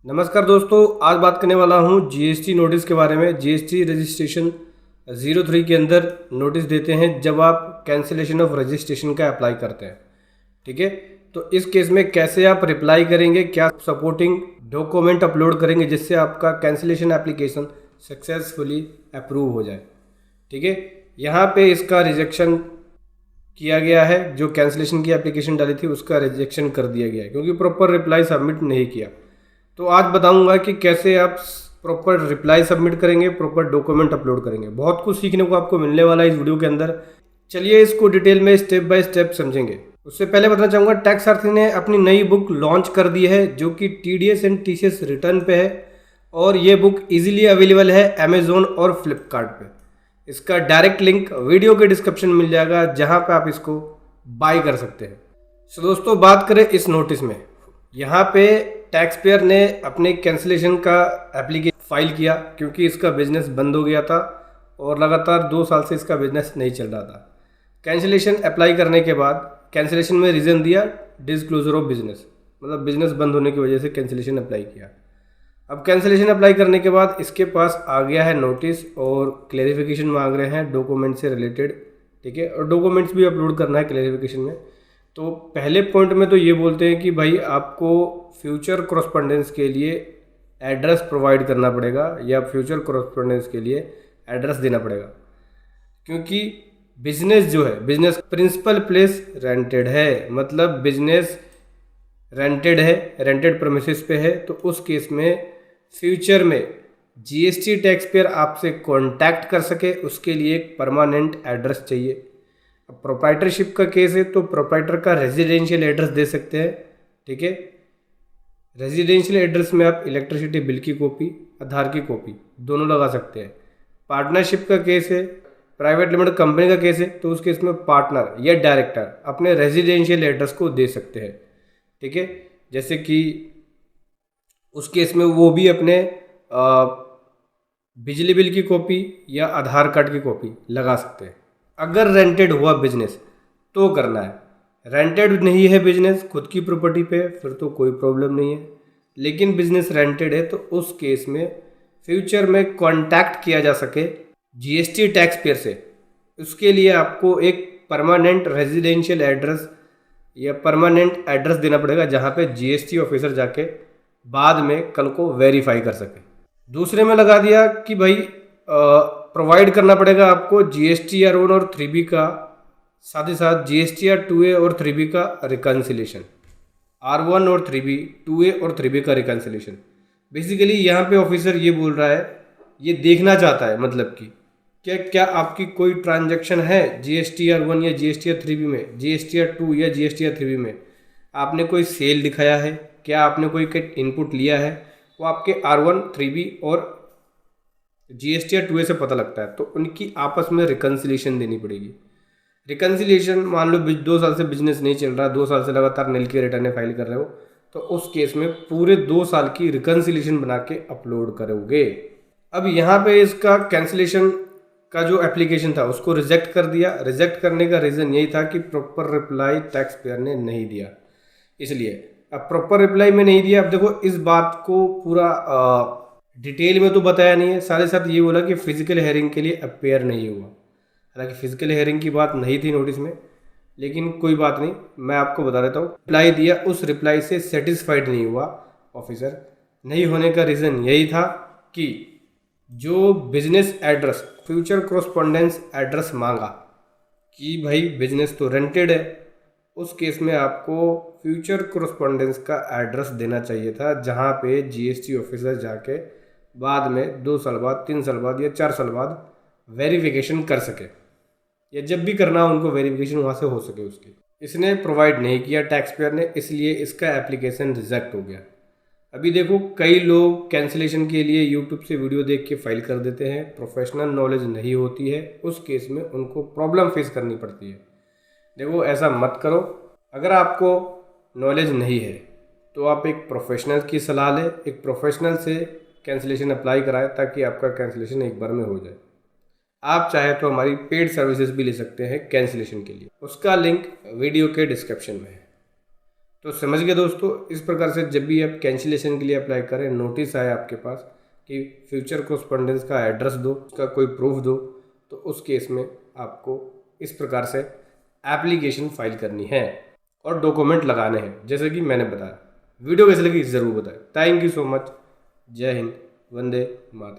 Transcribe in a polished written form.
नमस्कार दोस्तों, आज बात करने वाला हूँ जीएसटी नोटिस के बारे में। जीएसटी रजिस्ट्रेशन 03 के अंदर नोटिस देते हैं जब आप कैंसिलेशन ऑफ रजिस्ट्रेशन का अप्लाई करते हैं। ठीक है, तो इस केस में कैसे आप रिप्लाई करेंगे, क्या सपोर्टिंग डॉक्यूमेंट अपलोड करेंगे जिससे आपका कैंसिलेशन एप्लीकेशन सक्सेसफुली अप्रूव हो जाए। ठीक है, यहाँ पे इसका रिजेक्शन किया गया है। जो कैंसिलेशन की एप्लीकेशन डाली थी उसका रिजेक्शन कर दिया गया है क्योंकि प्रॉपर रिप्लाई सबमिट नहीं किया। तो आज बताऊंगा कि कैसे आप प्रॉपर रिप्लाई सबमिट करेंगे, प्रॉपर डॉक्यूमेंट अपलोड करेंगे। बहुत कुछ सीखने को आपको मिलने वाला है इस वीडियो के अंदर। चलिए इसको डिटेल में स्टेप बाय स्टेप समझेंगे। उससे पहले बताना चाहूँगा, टैक्स सारथी ने अपनी नई बुक लॉन्च कर दी है जो कि TDS एंड TCS रिटर्न पे है और ये बुक इजीली अवेलेबल है अमेजोन और फ्लिपकार्ट पे। इसका डायरेक्ट लिंक वीडियो के डिस्क्रिप्शन में मिल जाएगा जहाँ पे आप इसको बाय कर सकते हैं। तो दोस्तों बात करें इस नोटिस में, यहाँ पे टैक्स पेयर ने अपने कैंसिलेशन का एप्लीकेशन फाइल किया क्योंकि इसका बिजनेस बंद हो गया था और लगातार 2 साल से इसका बिजनेस नहीं चल रहा था। कैंसिलेशन अप्लाई करने के बाद कैंसिलेशन में रीज़न दिया डिस्क्लोजर ऑफ बिजनेस, मतलब बिजनेस बंद होने की वजह से कैंसिलेशन अप्लाई किया। अब कैंसिलेशन अप्लाई करने के बाद इसके पास आ गया है नोटिस और क्लेरिफिकेशन मांग रहे हैं डॉक्यूमेंट से रिलेटेड। ठीक है, और डॉक्यूमेंट्स भी अपलोड करना है क्लेरिफिकेशन में। तो पहले पॉइंट में तो ये बोलते हैं कि भाई आपको फ्यूचर कॉरस्पॉन्डेंस के लिए एड्रेस प्रोवाइड करना पड़ेगा या फ्यूचर कॉरस्पॉन्डेंस के लिए एड्रेस देना पड़ेगा क्योंकि बिजनेस जो है, बिजनेस प्रिंसिपल प्लेस रेंटेड है, मतलब बिजनेस रेंटेड है, रेंटेड प्रेमिसेस पे है। तो उस केस में फ्यूचर में जीएसटी टैक्स पेयर आपसे कांटेक्ट कर सके उसके लिए एक परमानेंट एड्रेस चाहिए। अब प्रोप्राइटरशिप का केस है तो प्रोप्राइटर का रेजिडेंशियल एड्रेस दे सकते हैं। ठीक है, रेजिडेंशियल एड्रेस में आप इलेक्ट्रिसिटी बिल की कॉपी, आधार की कॉपी दोनों लगा सकते हैं। पार्टनरशिप का केस है, प्राइवेट लिमिटेड कंपनी का केस है तो उस केस में पार्टनर या डायरेक्टर अपने रेजिडेंशियल एड्रेस को दे सकते हैं। ठीक है, जैसे कि उस केस में वो भी अपने बिजली बिल की कॉपी या आधार कार्ड की कॉपी लगा सकते हैं। अगर रेंटेड हुआ बिजनेस तो करना है, रेंटेड नहीं है बिजनेस खुद की प्रॉपर्टी पे फिर तो कोई प्रॉब्लम नहीं है। लेकिन बिजनेस रेंटेड है तो उस केस में फ्यूचर में कांटेक्ट किया जा सके जीएसटी टैक्स पेयर से, उसके लिए आपको एक परमानेंट रेजिडेंशियल एड्रेस या परमानेंट एड्रेस देना पड़ेगा जहाँ पे जीएसटी ऑफिसर जाके बाद में कल को वेरीफाई कर सके। दूसरे में लगा दिया कि भाई प्रोवाइड करना पड़ेगा आपको GSTR 1 और 3B का, साथ ही साथ GSTR 2A और 3B का रिकन्सिलेशन, R1 और 3B, 2A और 3B का रिकन्सिलेशन। बेसिकली यहाँ पे ऑफिसर ये बोल रहा है, ये देखना चाहता है मतलब कि क्या आपकी कोई ट्रांजैक्शन है GSTR 1 या GSTR 3B में, GSTR 2 या GSTR 3B में आपने कोई सेल दिखाया है, क्या आपने कोई इनपुट लिया है, वो आपके R1, 3B और GSTR 2A से पता लगता है। तो उनकी आपस में रिकन्सिलेशन देनी पड़ेगी। रिकन्सिलेशन मान लो 2 साल से बिजनेस नहीं चल रहा, 2 साल से लगातार नील की रिटर्न फाइल कर रहे हो तो उस केस में पूरे 2 साल की रिकन्सिलेशन बना के अपलोड करोगे। अब यहाँ पे इसका कैंसिलेशन का जो एप्लीकेशन था उसको रिजेक्ट कर दिया। रिजेक्ट करने का रीज़न यही था कि प्रॉपर रिप्लाई टैक्स पेयर ने नहीं दिया, इसलिए अब प्रॉपर रिप्लाई में नहीं दिया। अब देखो इस बात को पूरा डिटेल में तो बताया नहीं है, साथ ही साथ ये बोला कि फिजिकल हेयरिंग के लिए अपेयर नहीं हुआ। हालांकि फिजिकल हेयरिंग की बात नहीं थी नोटिस में, लेकिन कोई बात नहीं, मैं आपको बता देता हूँ। रिप्लाई दिया, उस रिप्लाई से सेटिस्फाइड नहीं हुआ ऑफिसर। नहीं होने का रीज़न यही था कि जो business address, future correspondence address मांगा कि भाई बिजनेस तो रेंटेड है, उस केस में आपको फ्यूचर कॉरस्पॉन्डेंस का एड्रेस देना चाहिए था जहाँ पे जीएसटी ऑफिसर जाके बाद में 2 साल बाद, 3 साल बाद या 4 साल बाद वेरिफिकेशन कर सके, या जब भी करना हो उनको वेरिफिकेशन वहाँ से हो सके उसकी। इसने प्रोवाइड नहीं किया टैक्स पेयर ने, इसलिए इसका एप्लीकेशन रिजेक्ट हो गया। अभी देखो कई लोग कैंसिलेशन के लिए यूट्यूब से वीडियो देख के फाइल कर देते हैं, प्रोफेशनल नॉलेज नहीं होती है, उस केस में उनको प्रॉब्लम फेस करनी पड़ती है। देखो ऐसा मत करो, अगर आपको नॉलेज नहीं है तो आप एक प्रोफेशनल की सलाह लें, एक प्रोफेशनल से कैंसिलेशन अप्लाई कराएं ताकि आपका कैंसिलेशन एक बार में हो जाए। आप चाहे तो हमारी पेड सर्विसेज भी ले सकते हैं कैंसिलेशन के लिए, उसका लिंक वीडियो के डिस्क्रिप्शन में है। तो समझ गए दोस्तों, इस प्रकार से जब भी आप कैंसिलेशन के लिए अप्लाई करें, नोटिस आए आपके पास कि फ्यूचर कोरस्पॉन्डेंस का एड्रेस दो, उसका कोई प्रूफ दो, तो उस केस में आपको इस प्रकार से एप्लीकेशन फाइल करनी है और डॉक्यूमेंट लगाने हैं जैसे कि मैंने बताया। वीडियो कैसे लगी ज़रूर बताएं। Thank you so much. जय हिंद, वंदे मातरम।